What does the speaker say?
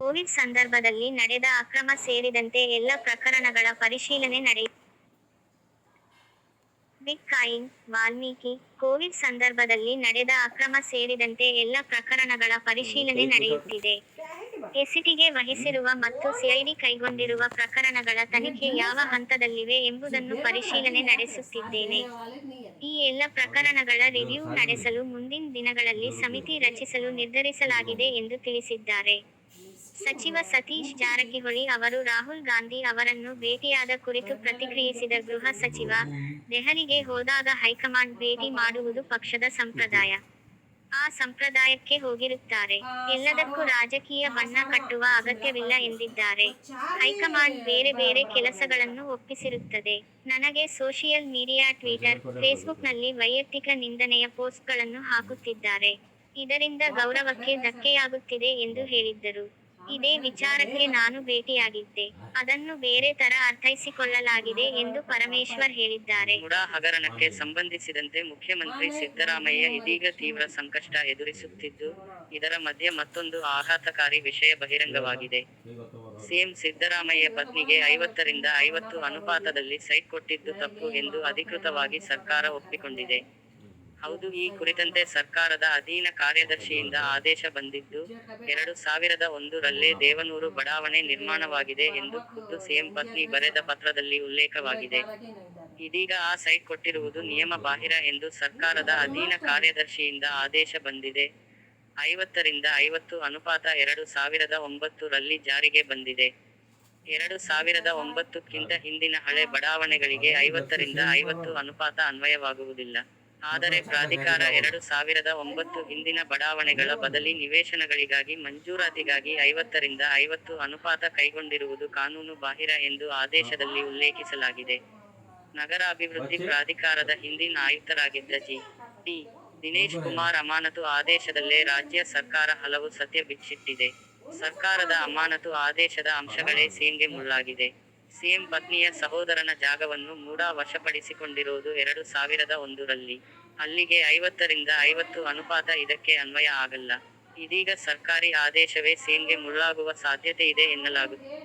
Covid ಸಂದರ್ಭದಲ್ಲಿ ನಡೆದ ಅಕ್ರಮ ಸೇರಿದಂತೆ ಎಲ್ಲ ಪ್ರಕರಣಗಳ ಪರಿಶೀಲನೆ ನಡೆಯಿತು. ಬಿಟ್ಕಾಯಿನ್, ವಾಲ್ಮೀಕಿ, ಕೋವಿಡ್ ಸಂದರ್ಭದಲ್ಲಿ ನಡೆದ ಅಕ್ರಮ ಸೇರಿದಂತೆ ಎಲ್ಲ ಪ್ರಕರಣಗಳ ಪರಿಶೀಲನೆ ನಡೆಯುತ್ತಿದೆ. ಎಸಿಟಿಗೆ ವಹಿಸಿರುವ ಮತ್ತು ಸಿಐಡಿ ಕೈಗೊಂಡಿರುವ ಪ್ರಕರಣಗಳ ತನಿಖೆ ಯಾವ ಹಂತದಲ್ಲಿವೆ ಎಂಬುದನ್ನು ಪರಿಶೀಲನೆ ನಡೆಸುತ್ತಿದ್ದೇನೆ. ಈ ಎಲ್ಲ ಪ್ರಕರಣಗಳ ರಿವ್ಯೂ ನಡೆಸಲು ಮುಂದಿನ ದಿನಗಳಲ್ಲಿ ಸಮಿತಿ ರಚಿಸಲು ನಿರ್ಧರಿಸಲಾಗಿದೆ ಎಂದು ತಿಳಿಸಿದ್ದಾರೆ. ಸಚಿವ ಸತೀಶ್ ಜಾರಕಿಹೊಳಿ ಅವರು ರಾಹುಲ್ ಗಾಂಧಿ ಅವರನ್ನು ಭೇಟಿಯಾದ ಕುರಿತು ಪ್ರತಿಕ್ರಿಯಿಸಿದ ಗೃಹ ಸಚಿವ, ದೆಹಲಿಗೆ ಹೋದಾಗ ಹೈಕಮಾಂಡ್ ಭೇಟಿ ಮಾಡುವುದು ಪಕ್ಷದ ಸಂಪ್ರದಾಯ. ಆ ಸಂಪ್ರದಾಯಕ್ಕೆ ಹೋಗಿರುತ್ತಾರೆ. ಎಲ್ಲದಕ್ಕೂ ರಾಜಕೀಯ ಬಣ್ಣ ಕಟ್ಟುವ ಅಗತ್ಯವಿಲ್ಲ ಎಂದಿದ್ದಾರೆ. ಹೈಕಮಾಂಡ್ ಬೇರೆ ಬೇರೆ ಕೆಲಸಗಳನ್ನು ಒಪ್ಪಿಸಿರುತ್ತದೆ. ನನಗೆ ಸೋಶಿಯಲ್ ಮೀಡಿಯಾ ಟ್ವಿಟರ್, ಫೇಸ್ಬುಕ್ನಲ್ಲಿ ವೈಯಕ್ತಿಕ ನಿಂದನೆಯ ಪೋಸ್ಟ್ಗಳನ್ನು ಹಾಕುತ್ತಿದ್ದಾರೆ. ಇದರಿಂದ ಗೌರವಕ್ಕೆ ಧಕ್ಕೆಯಾಗುತ್ತಿದೆ ಎಂದು ಹೇಳಿದ್ದರು. ಇದೇ ವಿಚಾರಕ್ಕೆ ನಾನು ಭೇಟಿಯಾಗಿದ್ದೆ. ಅದನ್ನು ಬೇರೆ ತರ ಅರ್ಥೈಸಿಕೊಳ್ಳಲಾಗಿದೆ ಎಂದು ಪರಮೇಶ್ವರ್ ಹೇಳಿದ್ದಾರೆ. ಮುಡಾ ಹಗರಣಕ್ಕೆ ಸಂಬಂಧಿಸಿದಂತೆ ಮುಖ್ಯಮಂತ್ರಿ ಸಿದ್ದರಾಮಯ್ಯ ಇದೀಗ ತೀವ್ರ ಸಂಕಷ್ಟ ಎದುರಿಸುತ್ತಿದ್ದು, ಇದರ ಮಧ್ಯೆ ಮತ್ತೊಂದು ಆಘಾತಕಾರಿ ವಿಷಯ ಬಹಿರಂಗವಾಗಿದೆ. ಸಿಎಂ ಸಿದ್ದರಾಮಯ್ಯ ಪತ್ನಿಗೆ 50 ರಿಂದ 50 ಅನುಪಾತದಲ್ಲಿ ಸೈಟ್ ಕೊಟ್ಟಿದ್ದು ತಪ್ಪು ಎಂದು ಅಧಿಕೃತವಾಗಿ ಸರ್ಕಾರ ಒಪ್ಪಿಕೊಂಡಿದೆ. ಹೌದು, ಈ ಕುರಿತಂತೆ ಸರ್ಕಾರದ ಅಧೀನ ಕಾರ್ಯದರ್ಶಿಯಿಂದ ಆದೇಶ ಬಂದಿದ್ದು, 2001 ರಲ್ಲೇ ದೇವನೂರು ಬಡಾವಣೆ ನಿರ್ಮಾಣವಾಗಿದೆ ಎಂದು ಖುದ್ದು ಸಿಎಂ ಪತ್ನಿ ಬರೆದ ಪತ್ರದಲ್ಲಿ ಉಲ್ಲೇಖವಾಗಿದೆ. ಇದೀಗ ಆ ಸೈಟ್ ಕೊಟ್ಟಿರುವುದು ನಿಯಮ ಬಾಹಿರ ಎಂದು ಸರ್ಕಾರದ ಅಧೀನ ಕಾರ್ಯದರ್ಶಿಯಿಂದ ಆದೇಶ ಬಂದಿದೆ. 50 ರಿಂದ 50 ಅನುಪಾತ 2009 ರಲ್ಲಿ ಜಾರಿಗೆ ಬಂದಿದೆ. 2009ಕ್ಕಿಂತ ಹಿಂದಿನ ಹಳೆ ಬಡಾವಣೆಗಳಿಗೆ 50 ರಿಂದ 50 ಅನುಪಾತ ಅನ್ವಯವಾಗುವುದಿಲ್ಲ. ಆದರೆ ಪ್ರಾಧಿಕಾರ 2009 ಹಿಂದಿನ ಬಡಾವಣೆಗಳ ಬದಲಿ ನಿವೇಶನಗಳಿಗಾಗಿ ಮಂಜೂರಾತಿಗಾಗಿ 50 ರಿಂದ 50 ಅನುಪಾತ ಕೈಗೊಂಡಿರುವುದು ಕಾನೂನು ಬಾಹಿರ ಎಂದು ಆದೇಶದಲ್ಲಿ ಉಲ್ಲೇಖಿಸಲಾಗಿದೆ. ನಗರಾಭಿವೃದ್ಧಿ ಪ್ರಾಧಿಕಾರದ ಹಿಂದಿನ ಆಯುಕ್ತರಾಗಿದ್ದ ಜಿ. ದಿನೇಶ್ ಕುಮಾರ್ ಅಮಾನತು ಆದೇಶದಲ್ಲೇ ರಾಜ್ಯ ಸರ್ಕಾರ ಹಲವು ಸತ್ಯ ಬಿಚ್ಚಿಟ್ಟಿದೆ. ಸರ್ಕಾರದ ಅಮಾನತು ಆದೇಶದ ಅಂಶಗಳೇ ಸಿಎಂಗೆ ಮುಳ್ಳಾಗಿದೆ. ಸಿಎಂ ಪತ್ನಿಯ ಸಹೋದರನ ಜಾಗವನ್ನು ಮೂಡಾ ವಶಪಡಿಸಿಕೊಂಡಿರೋದು 2001 ರಲ್ಲಿ. ಅಲ್ಲಿಗೆ 50 ರಿಂದ 50 ಅನುಪಾತ ಇದಕ್ಕೆ ಅನ್ವಯ ಆಗಲ್ಲ. ಇದೀಗ ಸರ್ಕಾರಿ ಆದೇಶವೇ ಸಿಎಂಗೆ ಮುಳ್ಳಾಗುವ ಸಾಧ್ಯತೆ ಇದೆ ಎನ್ನಲಾಗುತ್ತಿದೆ.